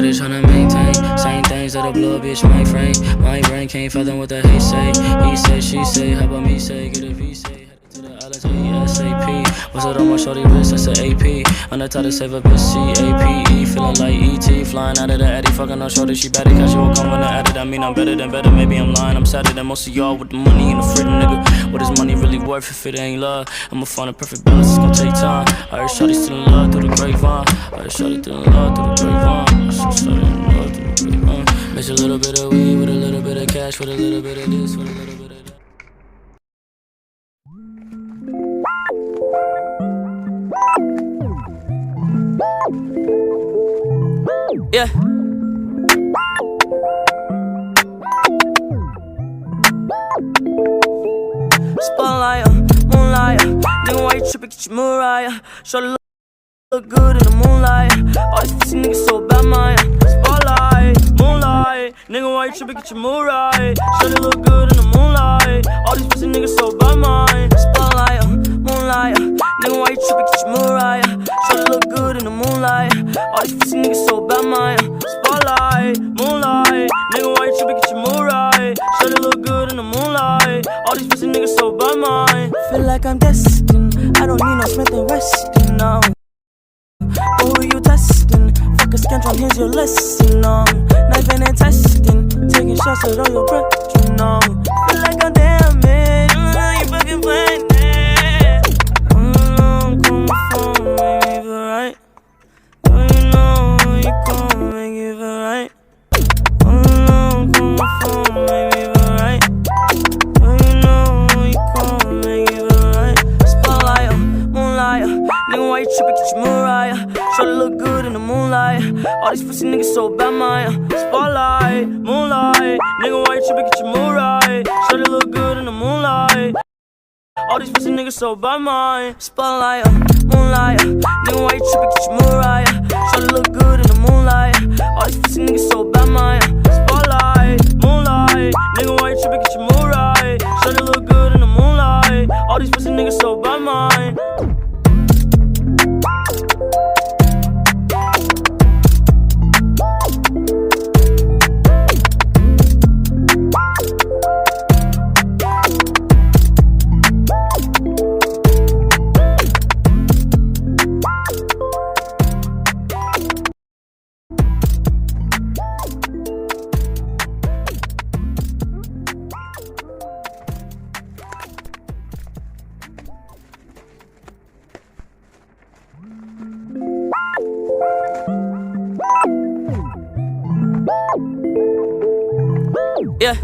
steady tryna maintain. Same things that'll blow a bitch my frame. My brain can't fathom what the hate say. He say, she say, how about me say? Get a V say. To the island, ASAP. What's it on my shorty wrist? That's an AP. On the top to save a bitch, CAPE. Feeling like ET. Flying out of the Addy. Fucking on shorty, she better. Cause she will come when I add it. I mean, I'm better than better. Maybe I'm lying. I'm sadder than most of y'all with the money and the freedom, nigga. What is money really worth if it ain't love? I'ma find a perfect balance. It's gonna take time. I heard shorty still in love through the grapevine. I heard shorty still in love through the grapevine. I heard shorty in love through the grapevine. Mix a little bit of weed with a little bit of cash, with a little bit of this, with a little bit of that. Yeah. Spotlight, moonlight. Nigga, why you trippin'? Get your Mariah. Shorty look good in the moonlight. All these pussy niggas so bad, man. Spotlight, moonlight. Nigga, why you trippin'? Get your Mariah. Shorty look good in the moonlight. All these pussy niggas so bad, man. Spotlight, moonlight. Nigga, why you trippin'? Get your Mariah. Shorty look good in the moonlight. All these pussy niggas so bad, man. Spotlight, moonlight. Nigga, why you trippin'? Get your Mariah. Shorty look good in the moonlight. All these pussy niggas so bad, man. Feel like I'm destined. I don't need no Smith and Weston now. But who you testing? Fuck a scantron, here's your lesson. Knifing and testing, taking shots at all your breath. Feel like I'm damaged. You fucking playing it. Call my phone, make me feel right. You know you gon' make it feel right. Call my phone, make me feel right. You know you gon' make it feel right. Spotlight, moonlight. Nigga, why you trippin'? Get your Mariah. Shorty look good in the moonlight. All these pussy niggas so bad, man. Spotlight, moonlight. Nigga, why you trippin'? Get your Mariah. Shorty look good in the moonlight. All these pussy niggas so bad, man. Spotlight, moonlight. Nigga, why you trippin'? Get your Mariah. Shorty look good in the moonlight. All these pussy niggas so bad, man. Spotlight, moonlight. Nigga, why you trippin'? Get your Mariah. Shorty look good in the moonlight. All these pussy niggas so bad, man. Yeah.